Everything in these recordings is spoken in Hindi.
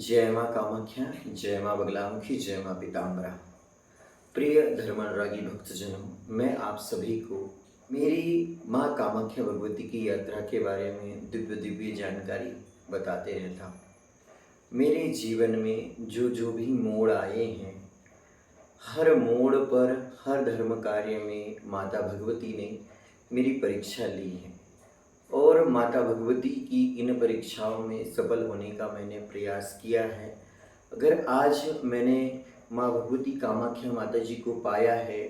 जय माँ कामाख्या, जय माँ बगलामुखी, जय माँ पीताम्बरा। प्रिय धर्मानुरागी भक्तजनों, मैं आप सभी को मेरी माँ कामाख्या भगवती की यात्रा के बारे में दिव्य दिव्य जानकारी बताते रहता हूँ। मेरे जीवन में जो जो भी मोड़ आए हैं, हर मोड़ पर हर धर्म कार्य में माता भगवती ने मेरी परीक्षा ली है और माता भगवती की इन परीक्षाओं में सफल होने का मैंने प्रयास किया है। अगर आज मैंने माँ भगवती कामाख्या माता जी को पाया है,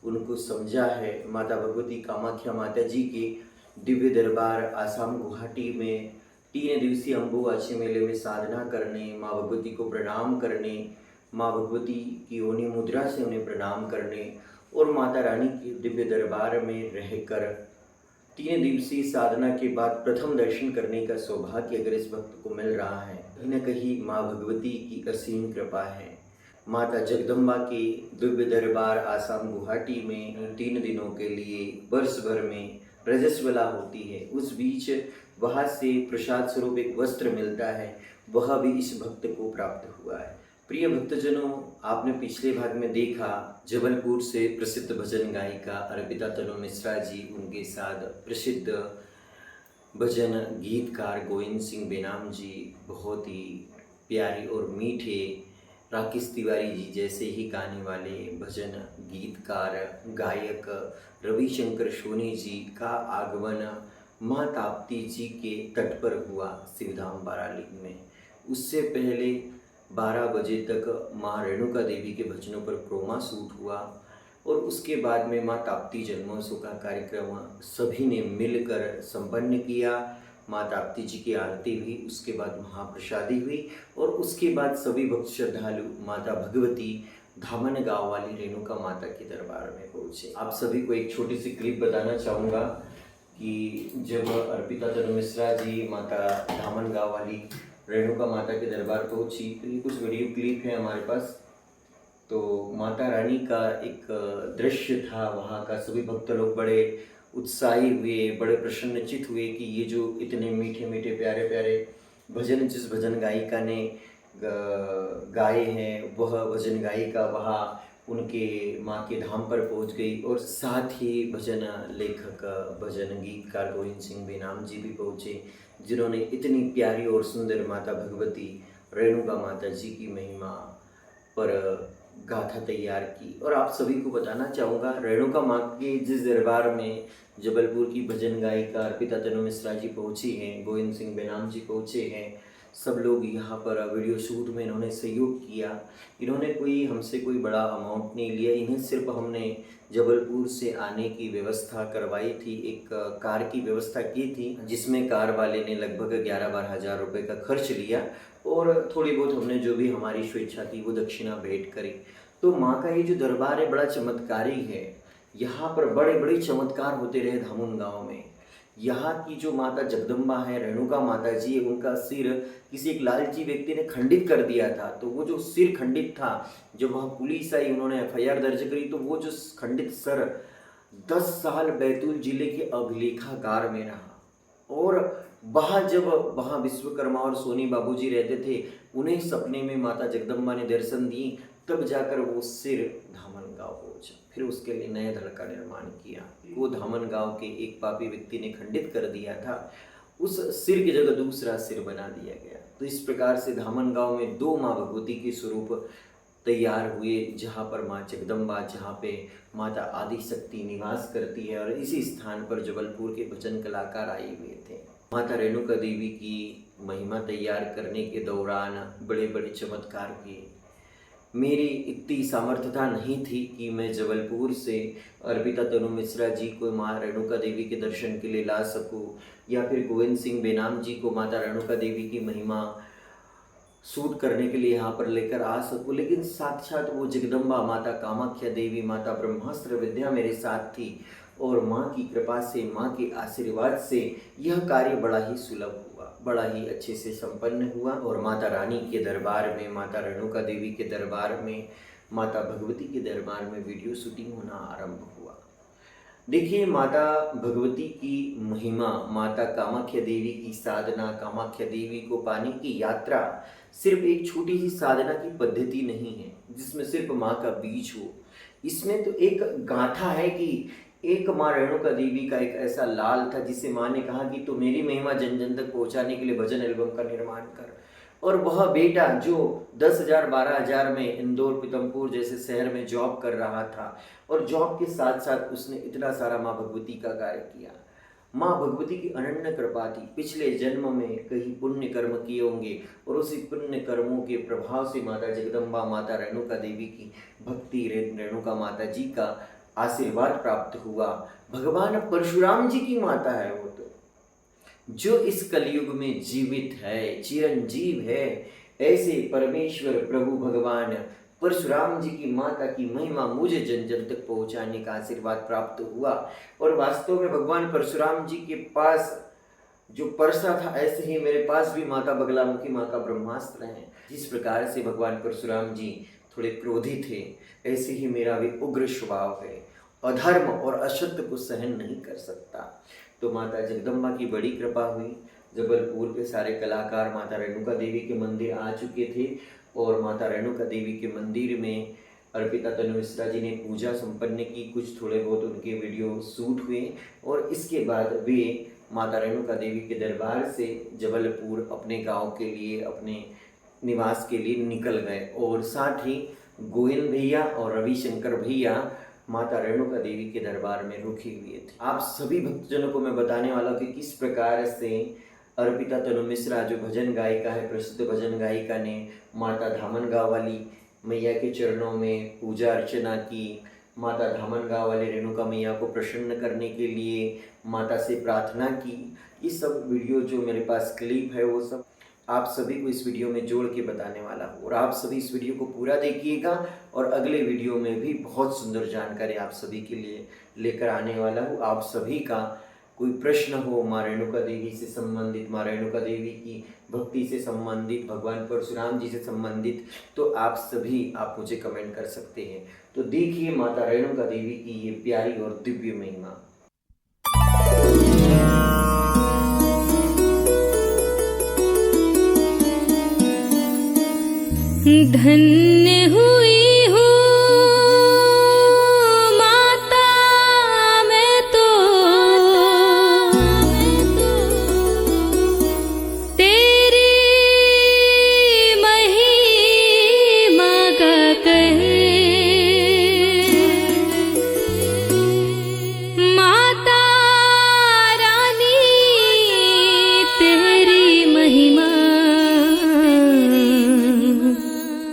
उनको समझा है, माता भगवती कामाख्या माता जी के दिव्य दरबार आसाम गुवाहाटी में 3 दिवसीय अम्बुबाची मेले में साधना करने, माँ भगवती को प्रणाम करने, माँ भगवती की योनि मुद्रा से उन्हें प्रणाम करने और माता रानी के दिव्य दरबार में रहकर 3 दिवसीय साधना के बाद प्रथम दर्शन करने का सौभाग्य अगर इस भक्त को मिल रहा है, कहीं न कहीं माँ भगवती की असीम कृपा है। माता जगदम्बा के दिव्य दरबार आसाम गुवाहाटी में 3 दिनों के लिए वर्ष भर में रजस्वला होती है। उस बीच वहाँ से प्रसाद स्वरूप एक वस्त्र मिलता है, वह भी इस भक्त को प्राप्त हुआ है। प्रिय भक्तजनों, आपने पिछले भाग में देखा जबलपुर से प्रसिद्ध भजन गायिका अर्पिता तनु मिश्रा जी, उनके साथ प्रसिद्ध भजन गीतकार गोविंद सिंह बेनाम जी, बहुत ही प्यारी और मीठे राकेश तिवारी जी जैसे ही गाने वाले भजन गीतकार गायक रविशंकर सोनी जी का आगमन माँ ताप्ती जी के तट पर हुआ शिवधाम बाराली में। उससे पहले 12 बजे तक माँ रेणुका देवी के भजनों पर प्रोमा शूट हुआ और उसके बाद में माँ ताप्ती जन्मोत्सव का कार्यक्रम सभी ने मिलकर संपन्न किया। माँ ताप्ती जी की आरती हुई, उसके बाद महाप्रसादी हुई और उसके बाद सभी भक्त श्रद्धालु माता भगवती धामन गाँव वाली रेणुका माता के दरबार में पहुँचे। आप सभी को एक छोटी सी क्लिप बताना चाहूँगा कि जब अर्पिता तनु मिश्रा जी माता धामन गाँव वाली रेणुका माता के दरबार पहुँची तो ये कुछ वीडियो क्लिप है हमारे पास। तो माता रानी का एक दृश्य था, वहाँ का सभी भक्त लोग बड़े उत्साही हुए, बड़े प्रसन्नचित हुए कि ये जो इतने मीठे मीठे प्यारे प्यारे भजन जिस भजन गायिका ने गाए हैं, वह भजन गायिका वहाँ उनके माँ के धाम पर पहुँच गई और साथ ही भजन लेखक भजन गीतकार गोविंद सिंह बेनाम जी भी पहुँचे, जिन्होंने इतनी प्यारी और सुंदर माता भगवती रेणुका माता जी की महिमा पर गाथा तैयार की। और आप सभी को बताना चाहूँगा, रेणुका माँ के जिस दरबार में जबलपुर की भजन गायिका अर्पिता तनु मिश्रा जी पहुँची हैं, गोविंद सिंह बेनाम जी पहुँचे हैं, सब लोग यहाँ पर वीडियो शूट में इन्होंने सहयोग किया। इन्होंने हमसे कोई बड़ा अमाउंट नहीं लिया, इन्हें सिर्फ हमने जबलपुर से आने की व्यवस्था करवाई थी, एक कार की व्यवस्था की थी, जिसमें कार वाले ने लगभग 11-12 हज़ार रुपये का खर्च लिया और थोड़ी बहुत हमने जो भी हमारी स्वेच्छा थी वो दक्षिणा भेंट करी। तो माँ का ये जो दरबार है बड़ा चमत्कारी है। यहाँ पर बड़े बड़े चमत्कार होते रहे धामुन गाँव में। यहाँ की जो माता जगदम्बा है, रेणुका माता जी है, उनका सिर किसी एक लालची व्यक्ति ने खंडित कर दिया था। तो वो जो सिर खंडित था, जब वहाँ पुलिस आई, उन्होंने एफआईआर दर्ज करी, तो वो जो खंडित सर 10 साल बैतूल जिले के अभिलेखागार में रहा। और वहाँ विश्वकर्मा और सोनी बाबूजी रहते थे, उन्हें सपने में माता जगदम्बा ने दर्शन दी, तब जाकर वो सिर धामन गाँव पहुँचा। फिर उसके लिए नए धड़ का निर्माण किया। वो धामन गाँव के एक पापी व्यक्ति ने खंडित कर दिया था, उस सिर की जगह दूसरा सिर बना दिया गया। तो इस प्रकार से धामन गाँव में 2 माँ भगवती के स्वरूप तैयार हुए, जहाँ पर माँ जगदम्बा, जहाँ पे माता आदिशक्ति निवास करती है। और इसी स्थान पर जबलपुर के भजन कलाकार आए हुए थे। माता रेणुका देवी की महिमा तैयार करने के दौरान बड़े बड़े चमत्कार किए। मेरी इतनी सामर्थ्यता नहीं थी कि मैं जबलपुर से अर्पिता तनु मिश्रा जी को माँ रेणुका देवी के दर्शन के लिए ला सकूं, या फिर गोविंद सिंह बेनाम जी को माता रेणुका देवी की महिमा शूट करने के लिए यहाँ पर लेकर आ सकूं। लेकिन साक्षात वो जगदम्बा माता कामाख्या देवी, माता ब्रह्मास्त्र विद्या मेरे साथ थी और माँ की कृपा से, माँ के आशीर्वाद से यह कार्य बड़ा ही सुलभ हुआ, बड़ा ही अच्छे से संपन्न हुआ। और माता रानी के दरबार में, माता रेणुका देवी के दरबार में, माता भगवती के दरबार में वीडियो शूटिंग होना आरंभ हुआ। देखिए, माता भगवती की महिमा, माता कामाख्या देवी की साधना, कामाख्या देवी को पाने की यात्रा सिर्फ एक छोटी सी साधना की पद्धति नहीं है जिसमें सिर्फ माँ का बीज हो। इसमें तो एक गाथा है कि एक माँ रेणुका देवी का एक ऐसा लाल था जिसे माँ ने कहा कि तू मेरी महिमा जन जन तक पहुँचाने के लिए भजन एल्बम का निर्माण कर। और वह बेटा जो 10,000 12,000 में इंदौर पीतमपुर जैसे शहर में जॉब कर रहा था और जॉब के साथ साथ उसने इतना सारा माँ भगवती का कार्य किया। माँ भगवती की अनन्य कृपा थी। पिछले जन्म में कहीं पुण्य कर्म किए होंगे और उसी पुण्य कर्मों के प्रभाव से माता जगदम्बा माता रेणुका देवी की भक्ति, रेणुका माता जी का आशीर्वाद प्राप्त हुआ। भगवान परशुराम जी की माता है वो तो, जो इस कलयुग में जीवित है, चिरंजीव है। ऐसे परमेश्वर प्रभु भगवान परशुराम जी की माता की महिमा मुझे जन जन तक पहुंचाने का आशीर्वाद प्राप्त हुआ। और वास्तव में भगवान परशुराम जी के पास जो परसा था, ऐसे ही मेरे पास भी माता बगलामुखी माँ का ब्रह्मास्त्र है। जिस प्रकार से भगवान परशुराम जी थोड़े क्रोधी थे, ऐसे ही मेरा भी उग्र स्वभाव है। अधर्म और असत्य को सहन नहीं कर सकता। तो माता जगदम्बा की बड़ी कृपा हुई। जबलपुर के सारे कलाकार माता रेणुका देवी के मंदिर आ चुके थे और माता रेणुका देवी के मंदिर में अर्पिता तनु मिश्रा जी ने पूजा संपन्न की। कुछ थोड़े बहुत उनके वीडियो शूट हुए और इसके बाद वे माता रेणुका देवी के दरबार से जबलपुर अपने गांव के लिए, अपने निवास के लिए निकल गए। और साथ ही गोविंद भैया और रविशंकर भैया माता रेणुका देवी के दरबार में रुके हुए थे। आप सभी भक्तजनों को मैं बताने वाला हूँ कि किस प्रकार से अर्पिता तनु मिश्रा जो भजन गायिका है, प्रसिद्ध भजन गायिका ने माता धामनगांव वाली मैया के चरणों में पूजा अर्चना की। माता धामनगांव वाले रेणुका मैया को प्रसन्न करने के लिए माता से प्रार्थना की। ये सब वीडियो जो मेरे पास क्लिप है वो सब आप सभी को इस वीडियो में जोड़ के बताने वाला हूँ। और आप सभी इस वीडियो को पूरा देखिएगा और अगले वीडियो में भी बहुत सुंदर जानकारी आप सभी के लिए लेकर आने वाला हूँ। आप सभी का कोई प्रश्न हो माँ रेणुका देवी से संबंधित, माँ रेणुका देवी की भक्ति से संबंधित, भगवान परशुराम जी से संबंधित, तो आप मुझे कमेंट कर सकते हैं। तो देखिए माता रेणुका देवी की ये प्यारी और दिव्य महिमा। धन्य हुई हूँ माता मैं तो, तेरी महिमा का कहे। माता रानी तेरी महिमा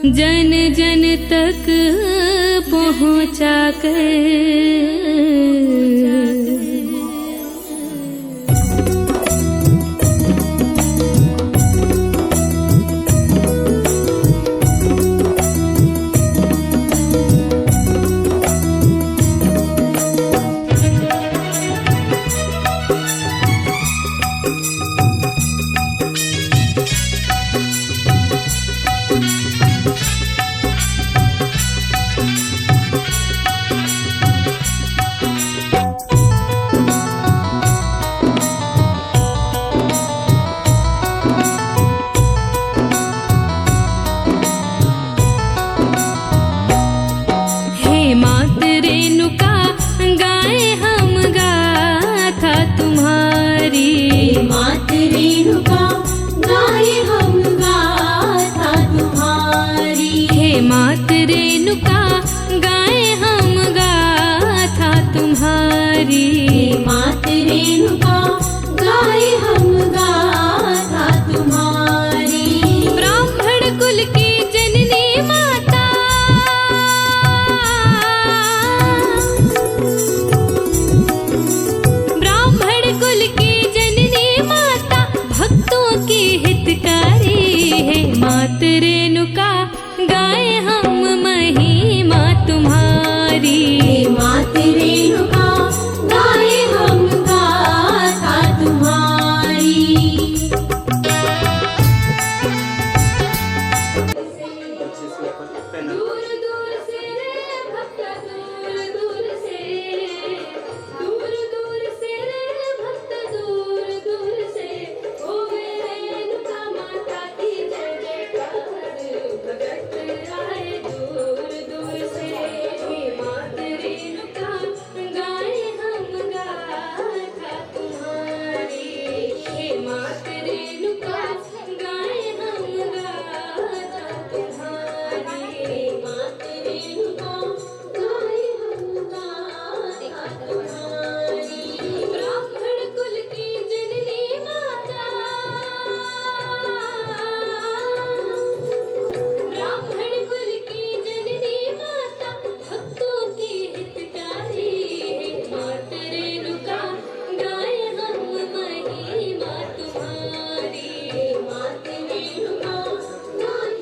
जन जन तक पहुँचा कर। मात रेणुका गाए हम गाथा तुम्हारी। मात रेणुका गाए हम गाथा तुम्हारी। ब्राह्मण कुल की जननी माता, ब्राह्मण कुल की जननी माता, भक्तों की हितकारी है। मात रेणुका गाए हम महिमा तुम्हारी। मात रेणुका गाए हम गाथा तुम्हारी।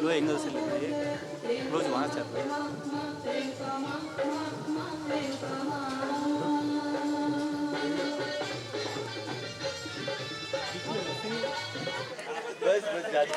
लो एंगल से लेना है, क्लोज वहाँ चल रहा है। बस बस ज़्यादा